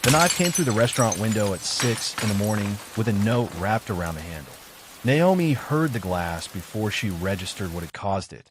The knife came through the restaurant window at 6 in the morning with a note wrapped around the handle. Naomi heard the glass before she registered what had caused it.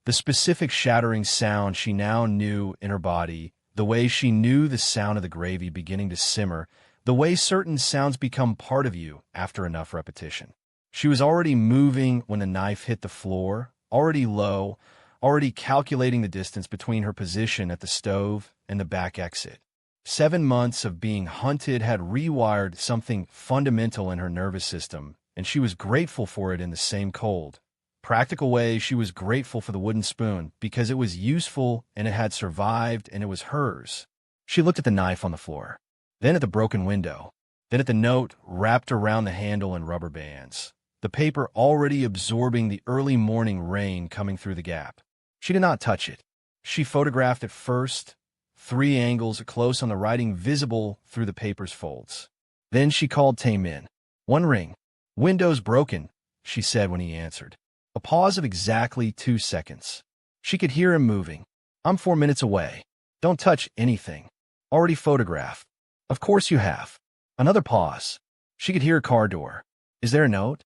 The specific shattering sound she now knew in her body, the way she knew the sound of the gravy beginning to simmer, the way certain sounds become part of you after enough repetition. She was already moving when the knife hit the floor, already low, already calculating the distance between her position at the stove and the back exit. 7 months of being hunted had rewired something fundamental in her nervous system, and she was grateful for it in the same cold, practical way. She was grateful for the wooden spoon because it was useful and it had survived and it was hers. She looked at the knife on the floor, then at the broken window, then at the note wrapped around the handle in rubber bands, the paper already absorbing the early morning rain coming through the gap. She did not touch it. She photographed it first, 3 angles close on the writing visible through the paper's folds. Then she called Tae-Min. "One ring. Window's broken," she said when he answered. A pause of exactly 2 seconds. She could hear him moving. "I'm 4 minutes away. Don't touch anything. Already photographed." "Of course you have." Another pause. She could hear a car door. "Is there a note?"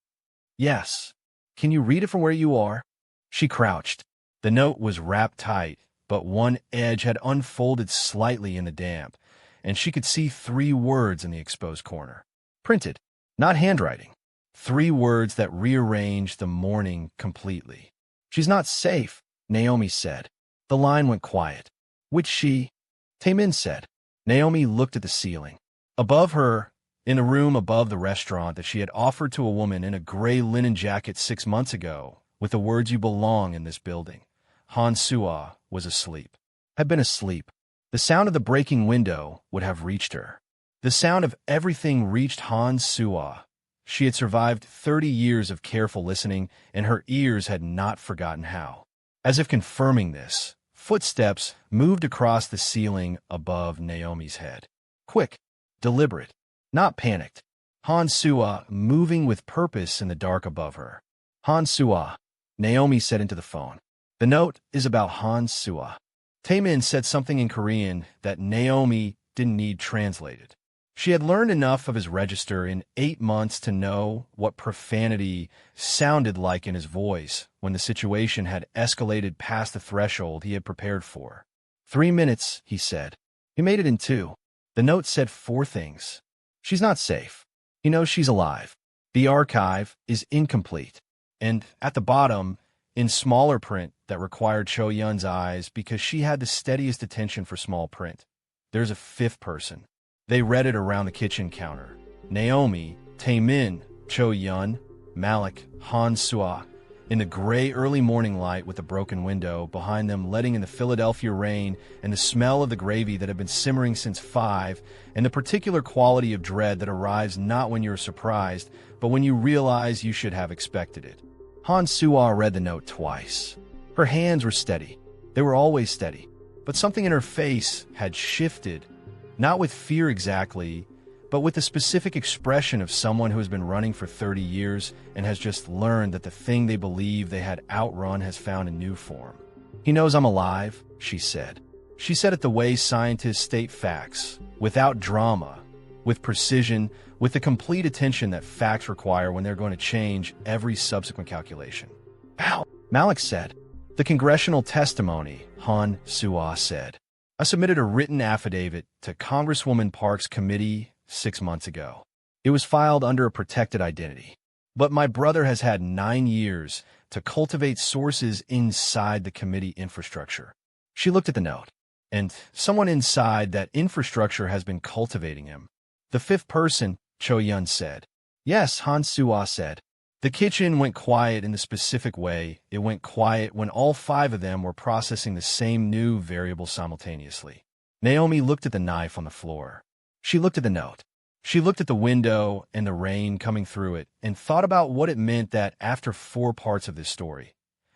"Yes." "Can you read it from where you are?" She crouched. The note was wrapped tight, but one edge had unfolded slightly in the damp, and she could see 3 words in the exposed corner. Printed, not handwriting. 3 words that rearranged the morning completely. "She's not safe," Naomi said. The line went quiet. "Which she?" Tae-Min said. Naomi looked at the ceiling. Above her, in a room above the restaurant that she had offered to a woman in a gray linen jacket 6 months ago, with the words "You belong in this building," Soo-Ah was asleep. Had been asleep. The sound of the breaking window would have reached her. The sound of everything reached Soo-Ah. She had survived 30 years of careful listening, and her ears had not forgotten how. As if confirming this, footsteps moved across the ceiling above Naomi's head. Quick, deliberate, not panicked. Soo-Ah moving with purpose in the dark above her. Soo-Ah, Naomi said into the phone. "The note is about Soo-Ah." Tae-Min said something in Korean that Naomi didn't need translated. She had learned enough of his register in 8 months to know what profanity sounded like in his voice when the situation had escalated past the threshold he had prepared for. 3 minutes, he said. He made it in 2. The note said 4 things. She's not safe. He knows she's alive. The archive is incomplete. And at the bottom, in smaller print that required Cho-Yun's eyes because she had the steadiest attention for small print, there's a 5th person. They read it around the kitchen counter. Naomi, Tae-Min, Cho-Yun, Malik, Soo-Ah, in the gray early morning light with the broken window behind them letting in the Philadelphia rain and the smell of the gravy that had been simmering since 5, and the particular quality of dread that arrives not when you're surprised, but when you realize you should have expected it. Soo-Ah read the note twice. Her hands were steady. They were always steady. But something in her face had shifted. Not with fear exactly, but with the specific expression of someone who has been running for 30 years and has just learned that the thing they believe they had outrun has found a new form. "He knows I'm alive," she said. She said it the way scientists state facts, without drama, with precision, with the complete attention that facts require when they're going to change every subsequent calculation. "Ow," Malik said. "The congressional testimony," Soo-Ah said. "I submitted a written affidavit to Congresswoman Park's committee 6 months ago. It was filed under a protected identity. But my brother has had 9 years to cultivate sources inside the committee infrastructure." She looked at the note. "And someone inside that infrastructure has been cultivating him." "The 5th person," Cho-Yun said. "Yes," Soo-Ah said. The kitchen went quiet in the specific way it went quiet when all 5 of them were processing the same new variable simultaneously. Naomi looked at the knife on the floor. She looked at the note. She looked at the window and the rain coming through it and thought about what it meant that after 4 parts of this story,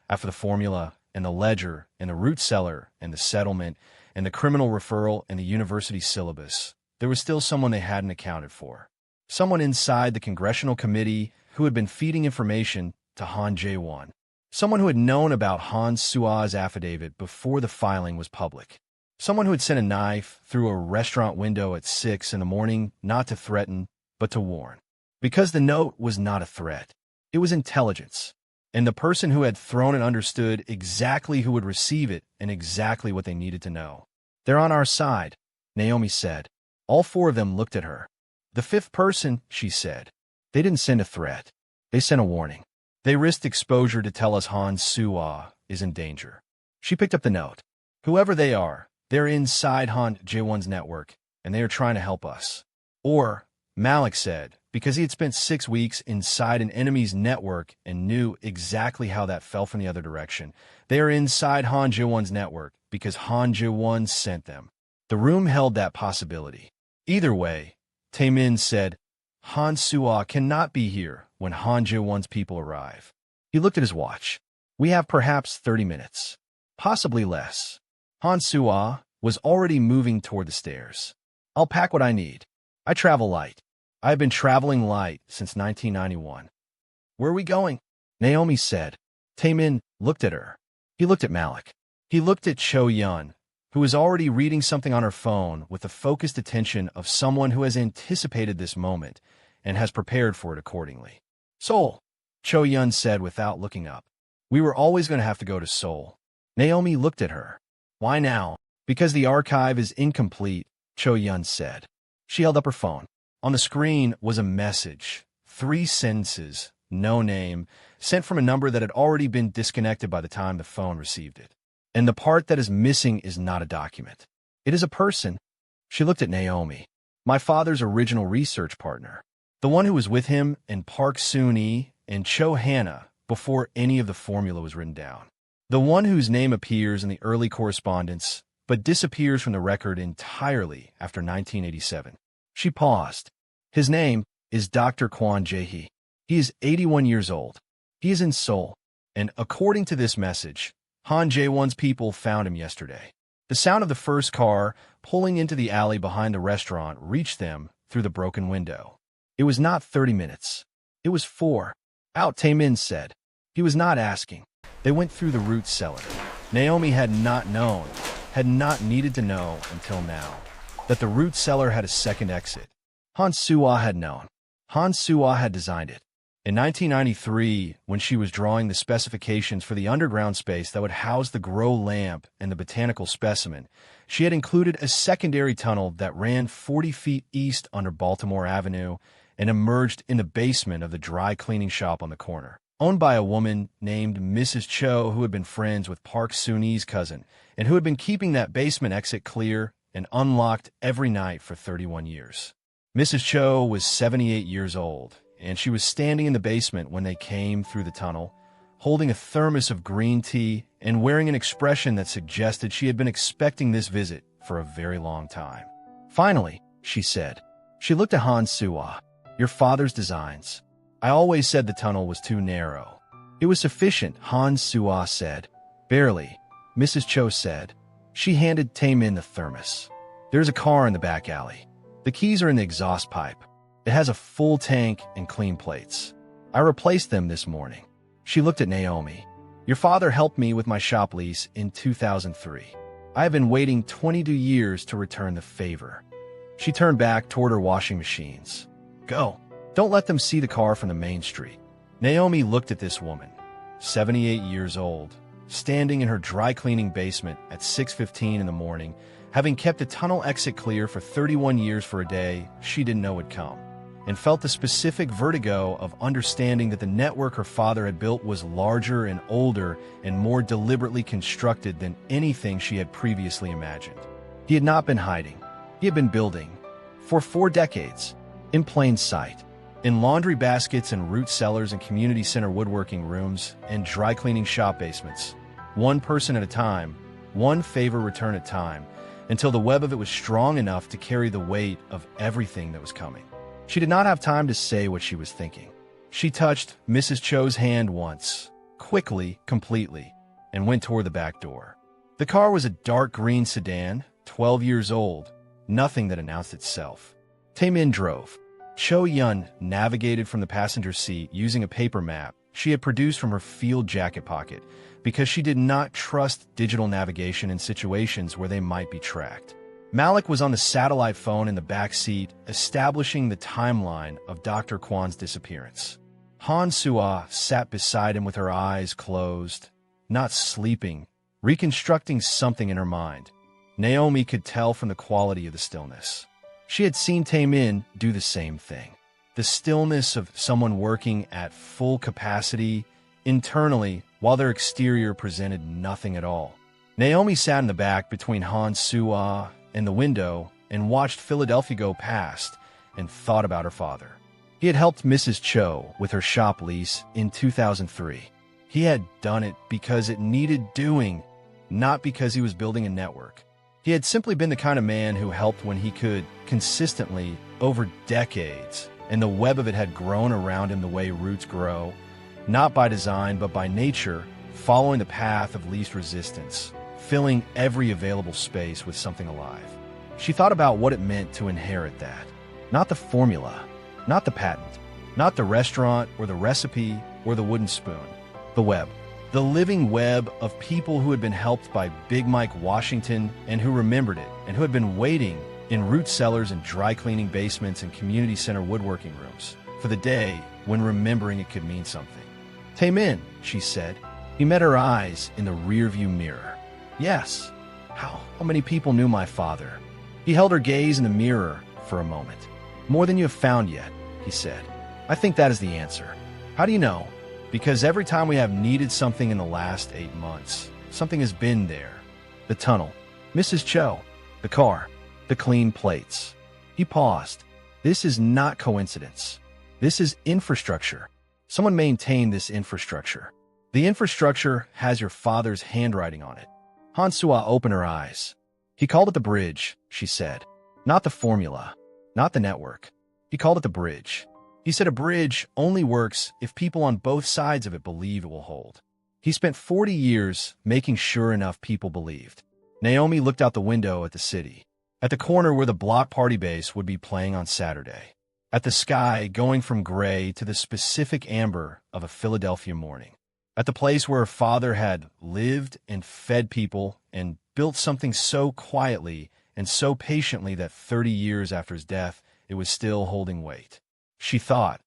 after the formula and the ledger and the root cellar and the settlement and the criminal referral and the university syllabus, there was still someone they hadn't accounted for. Someone inside the congressional committee who had been feeding information to Jae-Won. Someone who had known about Soo-Ah's affidavit before the filing was public. Someone who had sent a knife through a restaurant window at 6 in the morning, not to threaten, but to warn. Because the note was not a threat. It was intelligence. And the person who had thrown it understood exactly who would receive it and exactly what they needed to know. "They're on our side," Naomi said. All four of them looked at her. "The fifth person," she said. "They didn't send a threat. They sent a warning. They risked exposure to tell us Soo-Ah is in danger." She picked up the note. "Whoever they are, they're inside Jae-Won's network, and they are trying to help us." Or, Malik said, because he had spent 6 weeks inside an enemy's network and knew exactly how that fell from the other direction. They are inside Jae-Won's network because Jae-Won sent them. The room held that possibility. Either way, Tae-Min said, Soo-Ah cannot be here when Jae-Won's people arrive. He looked at his watch. "We have perhaps 30 minutes. Possibly less." Soo-Ah was already moving toward the stairs. "I'll pack what I need. I travel light. I have been traveling light since 1991. "Where are we going?" Naomi said. Tae-Min looked at her. He looked at Malik. He looked at Cho-Yun, who was already reading something on her phone with the focused attention of someone who has anticipated this moment and has prepared for it accordingly. "Seoul," Cho-Yun said without looking up. "We were always going to have to go to Seoul." Naomi looked at her. "Why now?" "Because the archive is incomplete," Cho-Yun said. She held up her phone. On the screen was a message, 3 sentences, no name, sent from a number that had already been disconnected by the time the phone received it. And the part that is missing is not a document. It is a person. She looked at Naomi. "My father's original research partner. The one who was with him and Park Soon-Hee and Cho Hannah before any of the formula was written down. The one whose name appears in the early correspondence, but disappears from the record entirely after 1987. She paused. "His name is Dr. Kwon Jae-Hee. He is 81 years old. He is in Seoul. And according to this message, Jae-Won's people found him yesterday." The sound of the first car pulling into the alley behind the restaurant reached them through the broken window. It was not 30 minutes. It was 4. "Out," Tae-Min said. He was not asking. They went through the root cellar. Naomi had not known, had not needed to know until now, that the root cellar had a second exit. Soo-Ah had known. Soo-Ah had designed it. In 1993, when she was drawing the specifications for the underground space that would house the grow lamp and the botanical specimen, she had included a secondary tunnel that ran 40 feet east under Baltimore Avenue and emerged in the basement of the dry cleaning shop on the corner, owned by a woman named Mrs. Cho, who had been friends with Park Soon-Hee's cousin and who had been keeping that basement exit clear and unlocked every night for 31 years. Mrs. Cho was 78 years old, and she was standing in the basement when they came through the tunnel, holding a thermos of green tea and wearing an expression that suggested she had been expecting this visit for a very long time. "Finally," she said. She looked at Soo-Ah. "Your father's designs. I always said the tunnel was too narrow." "It was sufficient," Soo-Ah said. "Barely," Mrs. Cho said. She handed Tae-Min the thermos. "There's a car in the back alley. The keys are in the exhaust pipe. It has a full tank and clean plates. I replaced them this morning." She looked at Naomi. "Your father helped me with my shop lease in 2003. I have been waiting 22 years to return the favor." She turned back toward her washing machines. "Go. Don't let them see the car from the main street." Naomi looked at this woman, 78 years old, standing in her dry cleaning basement at 6:15 in the morning, having kept the tunnel exit clear for 31 years for a day she didn't know would come, and felt the specific vertigo of understanding that the network her father had built was larger and older and more deliberately constructed than anything she had previously imagined. He had not been hiding. He had been building, for 4 decades, in plain sight, in laundry baskets and root cellars and community center woodworking rooms and dry cleaning shop basements, one person at a time, one favor return at a time, until the web of it was strong enough to carry the weight of everything that was coming. She did not have time to say what she was thinking. She touched Mrs. Cho's hand once, quickly, completely, and went toward the back door. The car was a dark green sedan, 12 years old, nothing that announced itself. Tae-Min drove. Cho-Yun navigated from the passenger seat using a paper map she had produced from her field jacket pocket, because she did not trust digital navigation in situations where they might be tracked. Malik was on the satellite phone in the back seat, establishing the timeline of Dr. Kwon's disappearance. Soo-Ah sat beside him with her eyes closed, not sleeping, reconstructing something in her mind. Naomi could tell from the quality of the stillness. She had seen Tae-Min do the same thing. The stillness of someone working at full capacity internally while their exterior presented nothing at all. Naomi sat in the back between Soo-Ah and the window and watched Philadelphia go past and thought about her father. He had helped Mrs. Cho with her shop lease in 2003. He had done it because it needed doing, not because he was building a network. He had simply been the kind of man who helped when he could, consistently, over decades, and the web of it had grown around him the way roots grow, not by design but by nature, following the path of least resistance, filling every available space with something alive. She thought about what it meant to inherit that. Not the formula, not the patent, not the restaurant or the recipe or the wooden spoon. The web. The living web of people who had been helped by Big Mike Washington and who remembered it, and who had been waiting in root cellars and dry cleaning basements and community center woodworking rooms for the day when remembering it could mean something. Tae-Min, she said. He met her eyes in the rearview mirror. Yes. How many people knew my father? He held her gaze in the mirror for a moment. More than you have found yet, he said. I think that is the answer. How do you know? Because every time we have needed something in the last 8 months, something has been there. The tunnel, Mrs. Cho, the car, the clean plates. He paused. This is not coincidence. This is infrastructure. Someone maintained this infrastructure. The infrastructure has your father's handwriting on it. Soo-Ah opened her eyes. He called it the bridge, she said. Not the formula, not the network. He called it the bridge. He said a bridge only works if people on both sides of it believe it will hold. He spent 40 years making sure enough people believed. Naomi looked out the window at the city, at the corner where the block party base would be playing on Saturday, at the sky going from gray to the specific amber of a Philadelphia morning, at the place where her father had lived and fed people and built something so quietly and so patiently that 30 years after his death, it was still holding weight. She thought,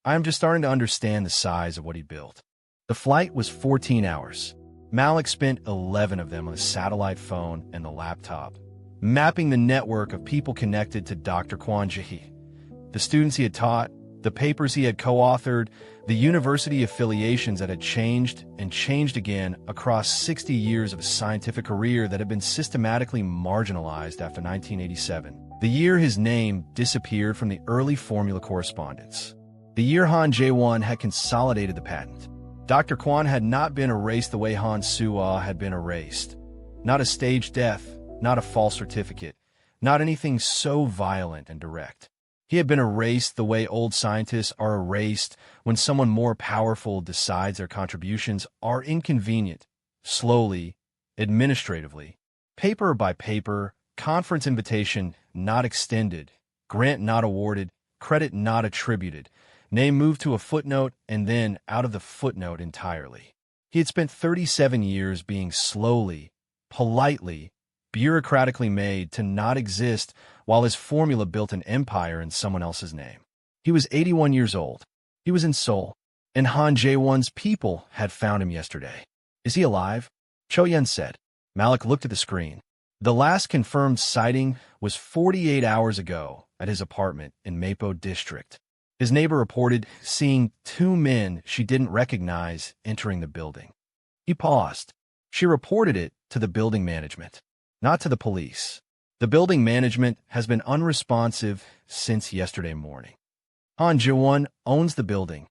I am just starting to understand the size of what he built. The flight was 14 hours. Malik spent 11 of them on the satellite phone and the laptop, mapping the network of people connected to Dr. Kwon Jae-Hee, the students he had taught, the papers he had co-authored, the university affiliations that had changed and changed again across 60 years of a scientific career that had been systematically marginalized after 1987. The year his name disappeared from the early formula correspondence. The year Jae-Won had consolidated the patent. Dr. Kwon had not been erased the way Soo-Ah had been erased. Not a staged death, not a false certificate, not anything so violent and direct. He had been erased the way old scientists are erased when someone more powerful decides their contributions are inconvenient, slowly, administratively, paper by paper, conference invitation not extended, grant not awarded, credit not attributed, name moved to a footnote and then out of the footnote entirely. He had spent 37 years being slowly, politely, bureaucratically made to not exist while his formula built an empire in someone else's name. He was 81 years old. He was in Seoul, and Jae-Won's people had found him yesterday. Is he alive? Cho-Yeon said. Malik looked at the screen. The last confirmed sighting was 48 hours ago at his apartment in Mapo district. His neighbor reported seeing 2 men she didn't recognize entering the building. He paused. She reported it to the building management, not to the police. The building management has been unresponsive since yesterday morning. Jae-Won owns the building,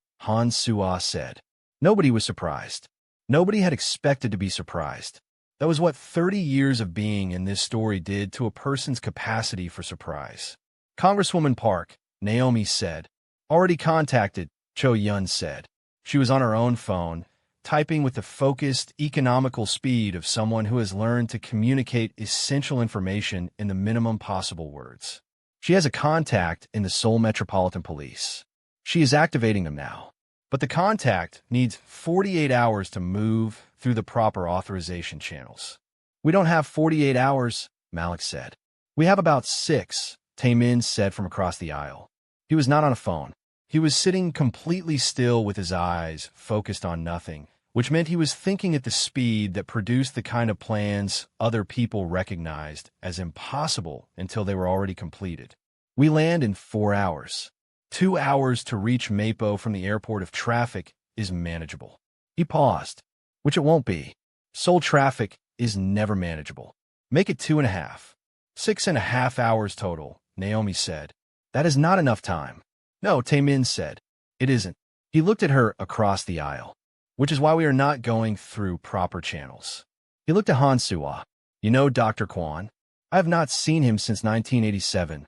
Soo-Ah said. Nobody was surprised. Nobody had expected to be surprised. That was what 30 years of being in this story did to a person's capacity for surprise. Congresswoman Park, Naomi said. Already contacted, Cho-Yeon said. She was on her own phone, typing with the focused, economical speed of someone who has learned to communicate essential information in the minimum possible words. She has a contact in the Seoul Metropolitan Police. She is activating them now. But the contact needs 48 hours to move through the proper authorization channels. "We don't have 48 hours, Malik said. "We have about 6, Tae-Min said from across the aisle. He was not on a phone. He was sitting completely still with his eyes focused on nothing, which meant he was thinking at the speed that produced the kind of plans other people recognized as impossible until they were already completed. "We land in 4 hours. 2 hours to reach Mapo from the airport if traffic is manageable." He paused. "Which it won't be. Seoul traffic is never manageable. Make it 2.5. 6.5 hours total," Naomi said. "That is not enough time." "No," Tae-Min said. "It isn't." He looked at her across the aisle. "Which is why we are not going through proper channels." He looked at Soo-Ah. "You know Dr. Kwon? I have not seen him since 1987,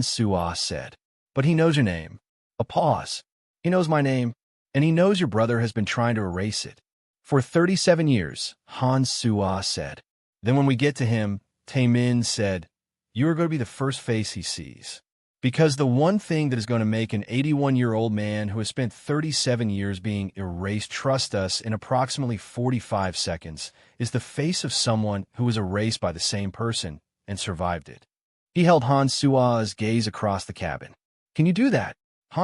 Soo-Ah said. "But he knows your name." A pause. "He knows my name, and he knows your brother has been trying to erase it for 37 years, Soo-Ah said. "Then when we get to him," Tae-Min said, "you are going to be the first face he sees. Because the one thing that is going to make an 81-year-old man who has spent 37 years being erased trust us in approximately 45 seconds is the face of someone who was erased by the same person and survived it." He held Soo-Ah's gaze across the cabin. "Can you do that?"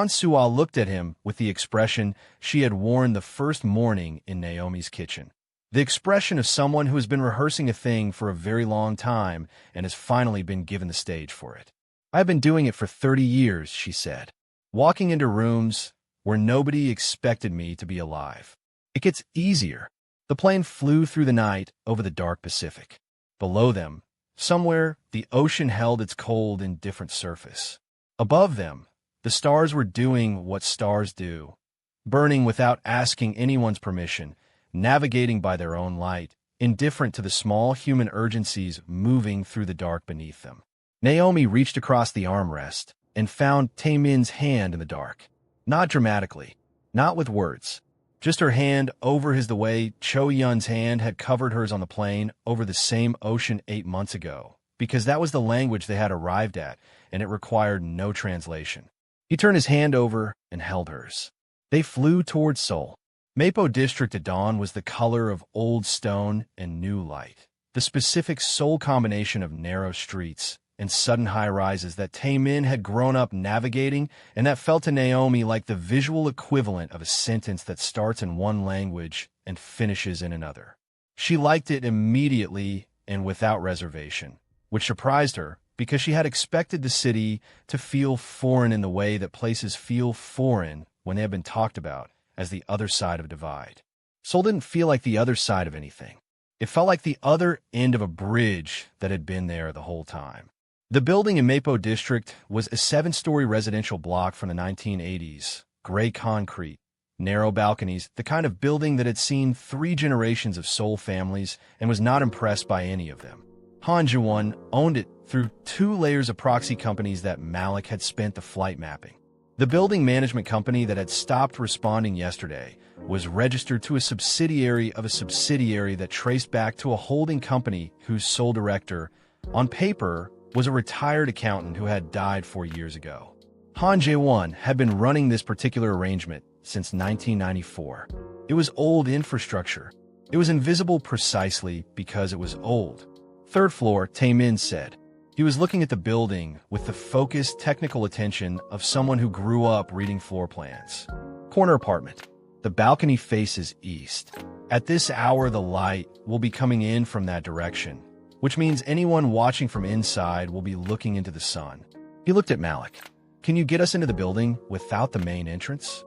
Soo-Ah looked at him with the expression she had worn the first morning in Naomi's kitchen. The expression of someone who has been rehearsing a thing for a very long time and has finally been given the stage for it. "I've been doing it for 30 years, she said. "Walking into rooms where nobody expected me to be alive. It gets easier." The plane flew through the night over the dark Pacific. Below them, somewhere, the ocean held its cold, indifferent surface. Above them, the stars were doing what stars do, burning without asking anyone's permission, navigating by their own light, indifferent to the small human urgencies moving through the dark beneath them. Naomi reached across the armrest and found Tae-Min's hand in the dark. Not dramatically, not with words, just her hand over his the way Cho-Yun's hand had covered hers on the plane over the same ocean 8 months ago, because that was the language they had arrived at, and it required no translation. He turned his hand over and held hers. They flew towards Seoul. Mapo district at dawn was the color of old stone and new light, the specific Seoul combination of narrow streets and sudden high-rises that Tae-Min had grown up navigating and that felt to Naomi like the visual equivalent of a sentence that starts in one language and finishes in another. She liked it immediately and without reservation, which surprised her because she had expected the city to feel foreign in the way that places feel foreign when they have been talked about as the other side of a divide. Seoul didn't feel like the other side of anything. It felt like the other end of a bridge that had been there the whole time. The building in Mapo District was a 7-story residential block from the 1980s, gray concrete, narrow balconies, the kind of building that had seen 3 generations of Seoul families and was not impressed by any of them. Jae-Won owned it through 2 layers of proxy companies that Malik had spent the flight mapping. The building management company that had stopped responding yesterday was registered to a subsidiary of a subsidiary that traced back to a holding company whose sole director, on paper, was a retired accountant who had died 4 years ago. Jae-Won had been running this particular arrangement since 1994. It was old infrastructure. It was invisible precisely because it was old. "Third floor," Tae-Min said. He was looking at the building with the focused technical attention of someone who grew up reading floor plans. "Corner apartment. The balcony faces east. At this hour, the light will be coming in from that direction, which means anyone watching from inside will be looking into the sun." He looked at Malik. "Can you get us into the building without the main entrance?"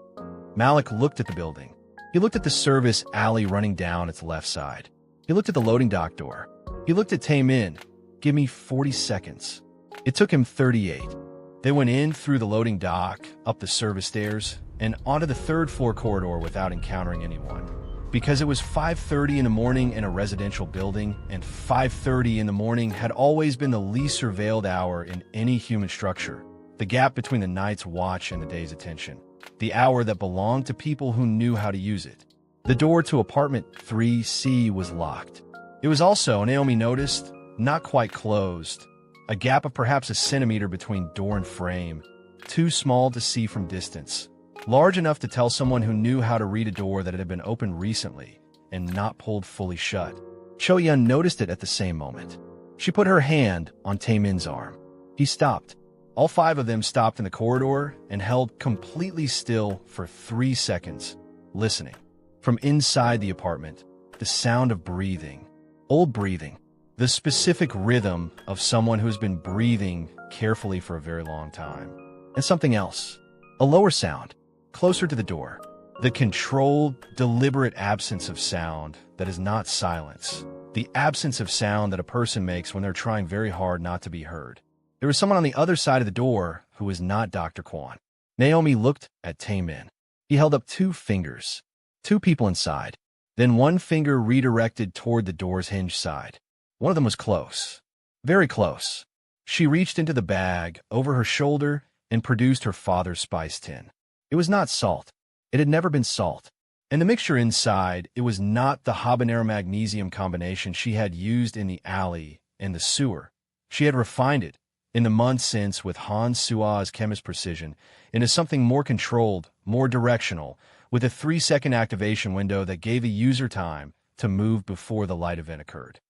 Malik looked at the building. He looked at the service alley running down its left side. He looked at the loading dock door. He looked at Tae-Min. "Give me 40 seconds. It took him 38. They went in through the loading dock, up the service stairs, and onto the 3rd floor corridor without encountering anyone. Because it was 5:30 in the morning in a residential building, and 5:30 in the morning had always been the least surveilled hour in any human structure, the gap between the night's watch and the day's attention, the hour that belonged to people who knew how to use it. The door to apartment 3C was locked. It was also, Naomi noticed, not quite closed, a gap of perhaps a centimeter between door and frame, too small to see from distance, large enough to tell someone who knew how to read a door that it had been opened recently, and not pulled fully shut. Cho-Yun noticed it at the same moment. She put her hand on Tae-Min's arm. He stopped. All 5 of them stopped in the corridor and held completely still for 3 seconds, listening. From inside the apartment, the sound of breathing. Old breathing. The specific rhythm of someone who's been breathing carefully for a very long time. And something else. A lower sound, closer to the door. The controlled, deliberate absence of sound that is not silence. The absence of sound that a person makes when they're trying very hard not to be heard. There was someone on the other side of the door who was not Dr. Kwon. Naomi looked at Tae-Min. He held up 2 fingers. 2 people inside. Then 1 finger redirected toward the door's hinge side. One of them was close. Very close. She reached into the bag over her shoulder and produced her father's spice tin. It was not salt. It had never been salt. And the mixture inside, it was not the habanero magnesium combination she had used in the alley and the sewer. She had refined it, in the months since with Soo-Ah's chemist precision, into something more controlled, more directional, with a 3-second activation window that gave a user time to move before the light event occurred.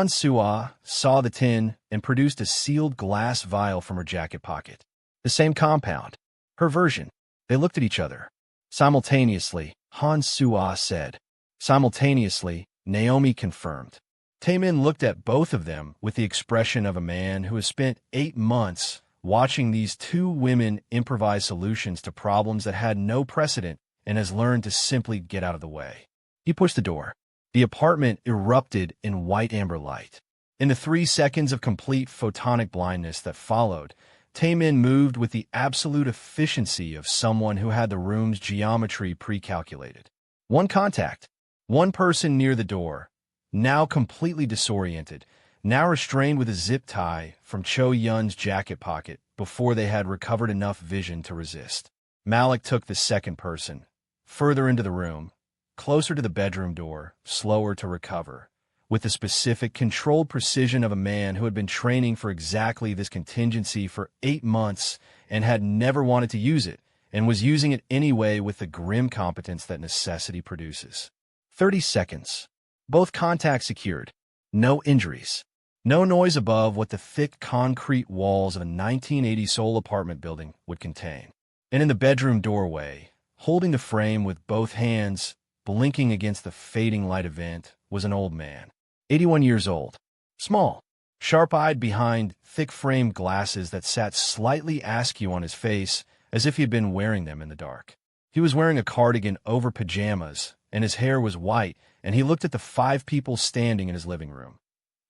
Soo-Ah saw the tin and produced a sealed glass vial from her jacket pocket. The same compound. Her version. They looked at each other. Simultaneously, Soo-Ah said. Simultaneously, Naomi confirmed. Tae-Min looked at both of them with the expression of a man who has spent 8 months watching these 2 women improvise solutions to problems that had no precedent and has learned to simply get out of the way. He pushed the door. The apartment erupted in white amber light. In the 3 seconds of complete photonic blindness that followed, Tae-Min moved with the absolute efficiency of someone who had the room's geometry pre-calculated. 1 contact. 1 person near the door. Now completely disoriented, now restrained with a zip tie from Cho-Yun's jacket pocket before they had recovered enough vision to resist. Malik took the 2nd person, further into the room, closer to the bedroom door, slower to recover, with the specific, controlled precision of a man who had been training for exactly this contingency for 8 months and had never wanted to use it, and was using it anyway with the grim competence that necessity produces. 30 seconds. Both contacts secured. No injuries. No noise above what the thick concrete walls of a 1980 Seoul apartment building would contain. And in the bedroom doorway, holding the frame with both hands, blinking against the fading light event, was an old man. 81 years old. Small. Sharp-eyed behind thick-framed glasses that sat slightly askew on his face as if he had been wearing them in the dark. He was wearing a cardigan over pajamas, and his hair was white, and he looked at the 5 people standing in his living room.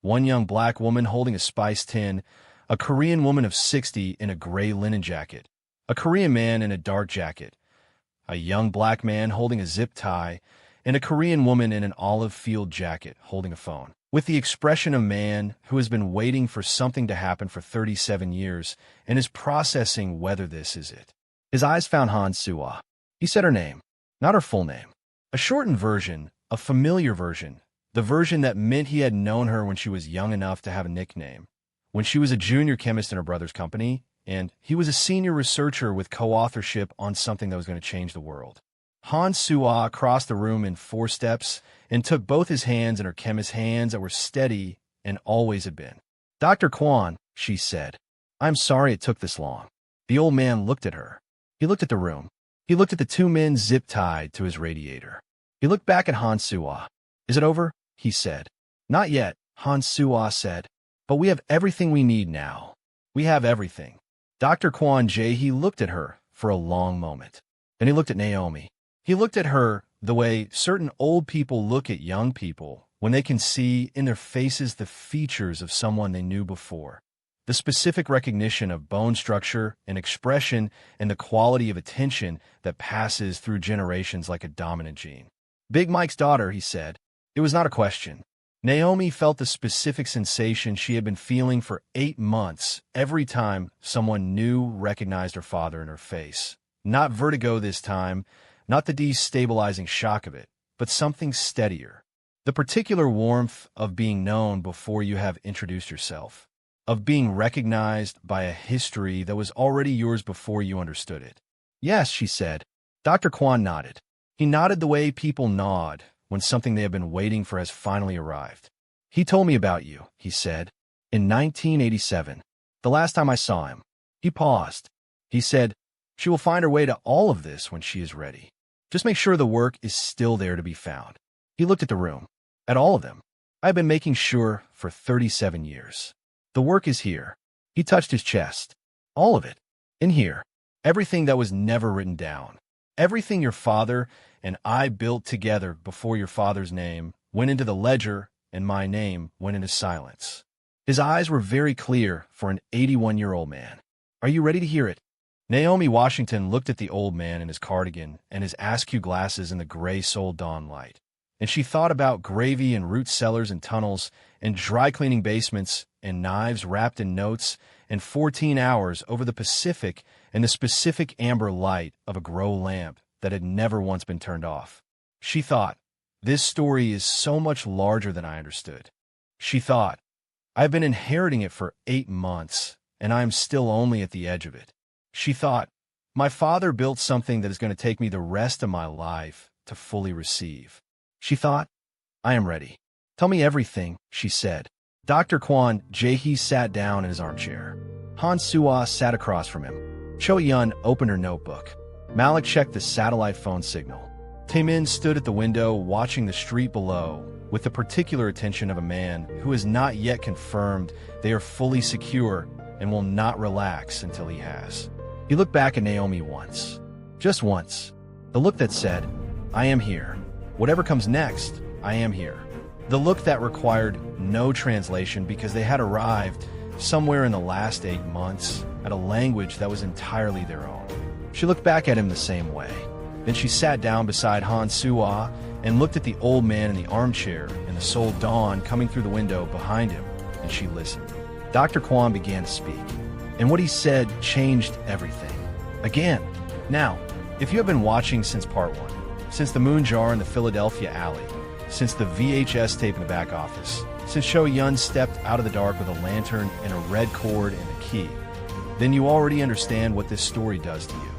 1 young black woman holding a spice tin, a Korean woman of 60 in a gray linen jacket, a Korean man in a dark jacket, a young black man holding a zip tie, and a Korean woman in an olive field jacket holding a phone, with the expression of a man who has been waiting for something to happen for 37 years and is processing whether this is it. His eyes found Soo-Ah. He said her name, not her full name. A shortened version, a familiar version, the version that meant he had known her when she was young enough to have a nickname, when she was a junior chemist in her brother's company, and he was a senior researcher with co-authorship on something that was going to change the world. Soo-Ah crossed the room in 4 steps and took both his hands in her chemist's hands that were steady and always had been. "Dr. Kwon," she said, "I'm sorry it took this long." The old man looked at her. He looked at the room. He looked at the 2 men zip-tied to his radiator. He looked back at Soo-Ah. "Is it over?" he said. "Not yet," Soo-Ah said. "But we have everything we need now. We have everything." Dr. Kwon Jae-Hee looked at her for a long moment. Then he looked at Naomi. He looked at her the way certain old people look at young people when they can see in their faces the features of someone they knew before. The specific recognition of bone structure and expression and the quality of attention that passes through generations like a dominant gene. "Big Mike's daughter," he said. It was not a question. Naomi felt the specific sensation she had been feeling for 8 months every time someone new recognized her father in her face. Not vertigo this time, not the destabilizing shock of it, but something steadier. The particular warmth of being known before you have introduced yourself, of being recognized by a history that was already yours before you understood it. "Yes," she said. Dr. Kwon nodded. He nodded the way people nod when something they have been waiting for has finally arrived. He told me about you, he said. In 1987, the last time I saw him. He paused. He said, she will find her way to all of this when she is ready. Just make sure the work is still there to be found. He looked at the room, at all of them. I've been making sure for 37 years. The work is here. He touched his chest. All of it. In here. Everything that was never written down. Everything your father and I built together before your father's name went into the ledger and my name went into silence. His eyes were very clear for an 81-year-old man. Are you ready to hear it? Naomi Washington looked at the old man in his cardigan and his askew glasses in the gray Seoul dawn light, and she thought about gravy and root cellars and tunnels and dry-cleaning basements and knives wrapped in notes and 14 hours over the Pacific and the specific amber light of a grow lamp that had never once been turned off. She thought, this story is so much larger than I understood. She thought, I've been inheriting it for 8 months, and I am still only at the edge of it. She thought, my father built something that is going to take me the rest of my life to fully receive. She thought, I am ready. Tell me everything, she said. Dr. Kwon Jae-Hee sat down in his armchair. Soo-Ah sat across from him. Cho-Yeon opened her notebook. Malik checked the satellite phone signal. Tae-Min stood at the window watching the street below with the particular attention of a man who has not yet confirmed they are fully secure and will not relax until he has. He looked back at Naomi once. Just once. The look that said, I am here. Whatever comes next, I am here. The look that required no translation because they had arrived somewhere in the last 8 months at a language that was entirely their own. She looked back at him the same way. Then she sat down beside Soo-Ah and looked at the old man in the armchair and the Seoul dawn coming through the window behind him, and she listened. Dr. Kwon began to speak, and what he said changed everything. Again. Now, if you have been watching since part 1, since the moon jar in the Philadelphia alley, since the VHS tape in the back office, since Cho-Yeon stepped out of the dark with a lantern and a red cord and a key, then you already understand what this story does to you.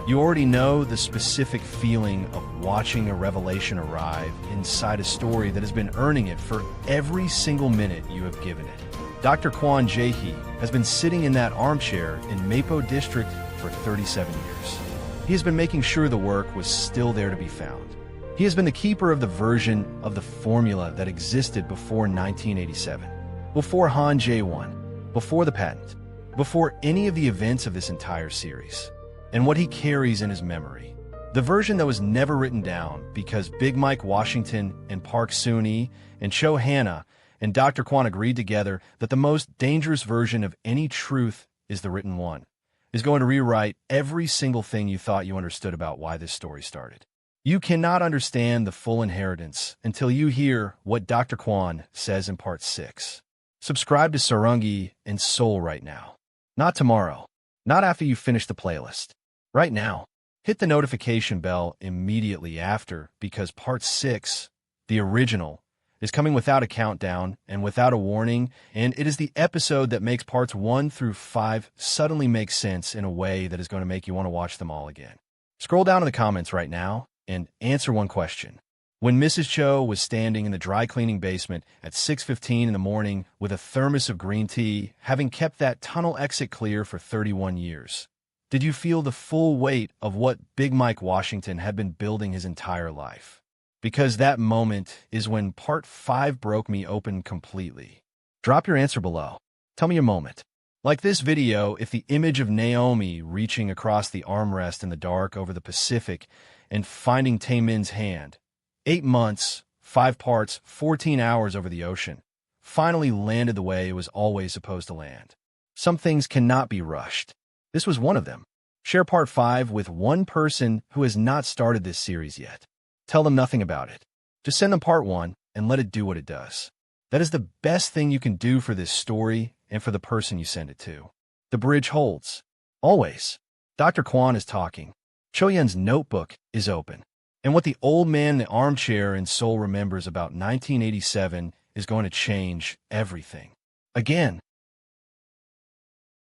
You already know the specific feeling of watching a revelation arrive inside a story that has been earning it for every single minute you have given it. Dr. Kwon Jae-Hee has been sitting in that armchair in Mapo District for 37 years. He has been making sure the work was still there to be found. He has been the keeper of the version of the formula that existed before 1987, before Jae-Won, before the patent, before any of the events of this entire series, and what he carries in his memory. The version that was never written down because Big Mike Washington and Park Soon-hee and Cho Hannah and Dr. Kwon agreed together that the most dangerous version of any truth is the written one, is going to rewrite every single thing you thought you understood about why this story started. You cannot understand the full inheritance until you hear what Dr. Kwon says in part 6. Subscribe to Sarangi&Soul right now. Not tomorrow. Not after you finish the playlist. Right now. Hit the notification bell immediately after because part 6, the original, is coming without a countdown and without a warning, and it is the episode that makes parts 1 through 5 suddenly make sense in a way that is going to make you want to watch them all again. Scroll down in the comments right now and answer one question. When Mrs. Cho was standing in the dry cleaning basement at 6:15 in the morning with a thermos of green tea, having kept that tunnel exit clear for 31 years, did you feel the full weight of what Big Mike Washington had been building his entire life? Because that moment is when part 5 broke me open completely. Drop your answer below. Tell me your moment. Like this video if the image of Naomi reaching across the armrest in the dark over the Pacific and finding Tae-Min's hand. 8 months, 5 parts, 14 hours over the ocean, finally landed the way it was always supposed to land. Some things cannot be rushed. This was one of them. Share part 5 with one person who has not started this series yet. Tell them nothing about it. Just send them part 1 and let it do what it does. That is the best thing you can do for this story and for the person you send it to. The bridge holds. Always. Dr. Kwon is talking. Cho-Yeon's notebook is open. And what the old man in the armchair in Seoul remembers about 1987 is going to change everything. Again.